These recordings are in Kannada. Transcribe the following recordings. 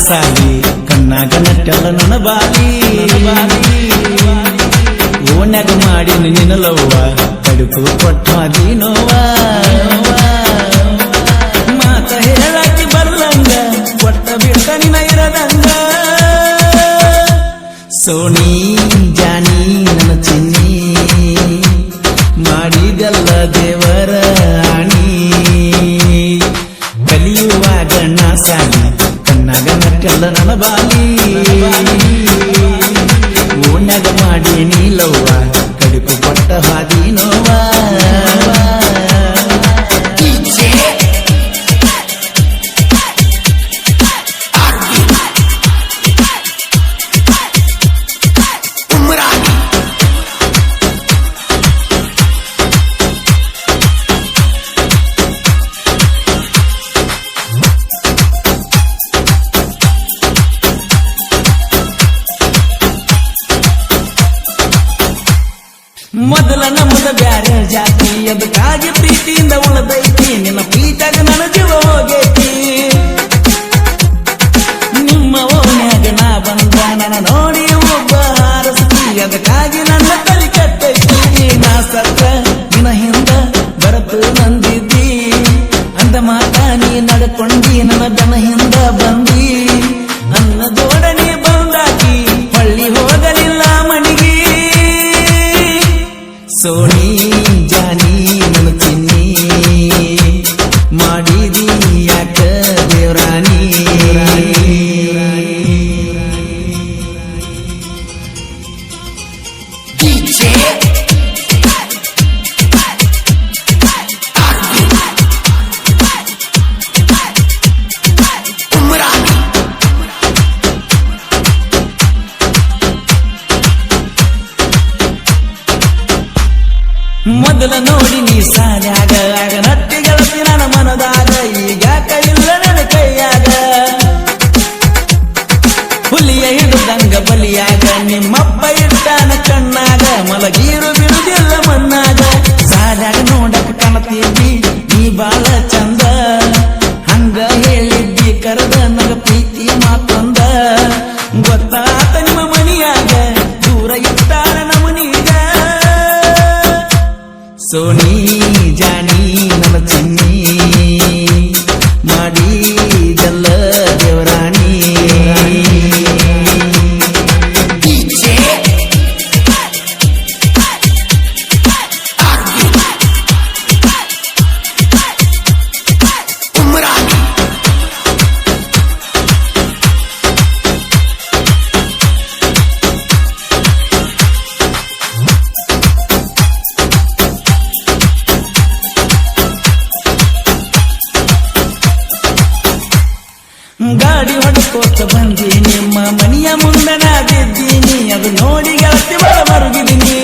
ಸಾಲಿ ಕಣ್ಣಾಗ ನಟ್ಟಲ್ಲ ನನ್ನ ಬಾಲಿ ಓಣ್ಯಾಗ ಮಾಡಿ ನಿನ್ನಲವ್ವ ಕಡುಕು ಕೊಟ್ಟಾದಿ ನೋವ ಮಾತ ಹೇಳಾಕಿ ಬರ್ಲಂಗ ಕೊಟ್ಟ ಬಿಟ್ಟ ನಿನ ಇರದಂಗ ಸೋಣಿ ಜಾನಿ ನನ್ನ ಚಿನ್ನಿ ಮಾಡಿದಲ್ಲ ದೇವರ ಆಣಿ ಕಲಿಯುವಾಗ ನಾ ಸಾಲಿ ಕಣ್ಣಾಗ ನಟ್ಟಲ್ಲ ನನ್ನ ಬಾಲಿ ಓಣ್ಯಾಗ ಮಾಡಿ ನೀಲವ್ವ ಕಡುಕು ಕೊಟ್ಟ ಹಾದಿ ನೋವಾ ಮೊದಲ ನಮ್ಮದ ಬ್ಯಾರೆ ಜಾತಿ ಅದಕ್ಕಾಗಿ ಪ್ರೀತಿಯಿಂದ ಉಳದೈತಿ ನಿನ್ನ ಪ್ರೀತಿಯಾಗ ನನ್ನ ಜೀವ ಹೋಗೈತಿ ನಿಮ್ಮ ಓಣ್ಯಾಗ ನಾ ಬಂದ ನನ್ನ ನೋಡಿ ಒಬ್ಬ ಹಾರಸ್ತಿ ಅದಕ್ಕಾಗಿ ನನ್ನ ತಲೆ ಕಟ್ಟೈತಿ ನಾ ಸತ್ತ ನಿನ್ನ ಹಿಂದ ಬರತು ನಂದಿದ್ದಿ ಅಂದ ಮಾತ ನೀ ನಡ್ಕೊಂಡಿ ನನ್ನ ದನ ಹಿಂದ ಬಂದಿ ನನ್ನ ಜೋಡಣೆ ಬಂದಾಕಿ ಹೊಳ್ಳಿ ಹೋಗಲಿಲ್ಲ ಮಣಿಗಿ ಸೋಣಿ ಜಾನಿ ನನ್ನ ಚಿನ್ನಿ ಮಾಡಿದಿ ಯಾಕ ದೇವ್ರಾಣಿ ಮೊದಲ ನೋಡಿ ನೀ ಸಾನ್ಯಾಗ ಆಗ ನಟ್ಟಿ ಗೆಳತಿ ನನ್ನ ಮನದಾಗ ಈಗ ಕೈಯಿಲ್ಲ ನನ್ನ ಕೈಯಾಗ ಹುಲಿಯ ಹಿಡಿದಂಗ ಬಲಿಯಾಗ ನಿಮ್ಮಪ್ಪ ಇಟ್ಟಾನ ಕಣ್ಣಾಗ ಮಲಗೀರು ಬಿಡುದಿಲ್ಲ ಮಣ್ಣಾಗ ಸಾನ್ಯಾಗ ನೋಡಕ ಕಾಣತಿದ್ದಿ ನೀ ಬಾಳ ಚಂದ ಹಂಗ ಹೇಳಿದ್ದಿ ಕರೆದ ನಗ ಪ್ರೀತಿ ಮಾತೊಂದ ಗೊತ್ತಾತ ನಿಮ್ಮ ಮನಿಯಾಗ ದೂರ ಇಟ್ಟಾರ ನಮನೀಗ ಸೋಣಿ ಜಾನಿ ನನ್ನ ಚಿನ್ನಿ ಮಾಡಿದಲ್ಲ ದೇವರಾಣಿ ಗಾಡಿ ಹೊಡ್ಕೋತ ಬಂದಿ ನಿಮ್ಮ ಮನೆಯ ಮುಂದೆ ನಾ ಬಿದ್ದೀನಿ ಅದು ನೋಡಿ ಗೆಳತಿ ಬರ ಮರುಗಿದ್ದೀನಿ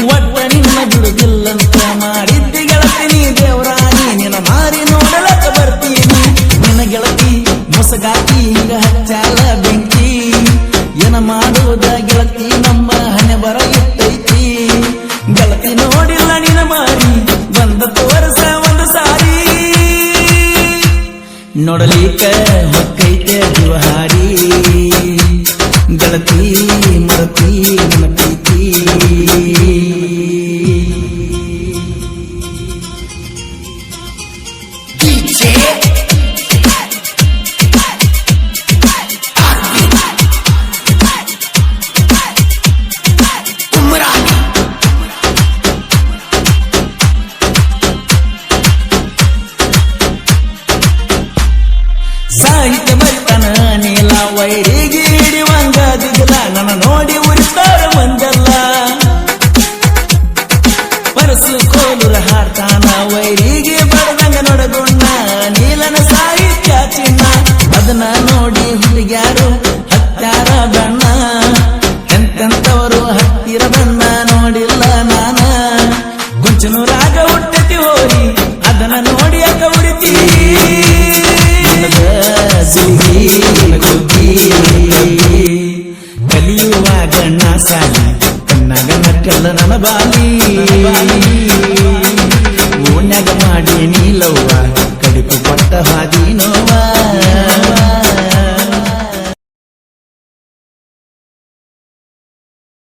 ಒಟ್ಟ ನಿನ್ನ ಬಿಡುದಿಲ್ಲಂತ ಮಾಡಿದ್ದಿ ಗೆಳತಿ ನೀ ದೇವರಾಣಿ ನಿನ್ನ ಮಾರಿ ನೋಡಲಕ್ಕ ಬರ್ತೀನಿ ನಿನ್ನ ಗೆಳತಿ ಮೊಸಗಾಕಿ ಹಿಂಗ ಹಚ್ಚಾಲ ಬೆಂಕಿ ಏನ ಮಾಡುವುದ ಗೆಳತಿ ನಮ್ಮ ಹಣೆ ಬರ ಇಟ್ಟೈತಿ ಗೆಳತಿ ನೋಡಿಲ್ಲ ನಿನ್ನ ಮಾರಿ ಬಂದ ತೋರಸ ಒಂದು ಸಾರಿ ನೋಡಲಿಕ ಹೊಕ್ಕೈತೆ ಜೀವಹಾರಿ ಗೆಳತಿ ಮರತಿ ನನ್ನ ಪ್ರೀತಿ ಸಾಹಿತ್ಯ ಮರಿತನ ನೀಲ ವೈರಿಗೆ ಹಿಡಿವಂಗ ದಿಗಲ ನನ್ನ ನೋಡಿ ಉರಿತಾರ ಮಂದಲ್ಲ ಪರಸು ಕೋಲುರ ಹಾಡ್ತಾನ ವೈರಿಗೆ ಬಡದಂಗ ನೋಡಗೊಂಡ ನೀಲನ ಸಾಹಿತ್ಯ ಚಿನ್ನ ಅದನ್ನ ನೋಡಿ ಹುಡುಗ್ಯಾರು ಹತ್ತಾರ ಬಣ್ಣ ಎಂತೆಂತವರು ಹತ್ತಿರ ಬಣ್ಣ ನೋಡಿಲ್ಲ ನಾನ ಗುಂಚನು ರಾಗ ಹುಟ್ಟತಿ ಹೋರಿ ಅದನ್ನ ನೋಡಿ ಅಕ್ಕ ಉಡಿತಿ ಕಲಿಯುವಾಗ ನಾ ಸಾಲಿ ಕಣ್ಣಾಗ ನಟ್ಟಲ್ಲ ನನ್ನ ಬಾಲಿ ಓಣ್ಯಾಗ ಮಾಡಿ ನೀಲವ್ವ ಕಡುಕು ಕೊಟ್ಟ ಹಾದಿ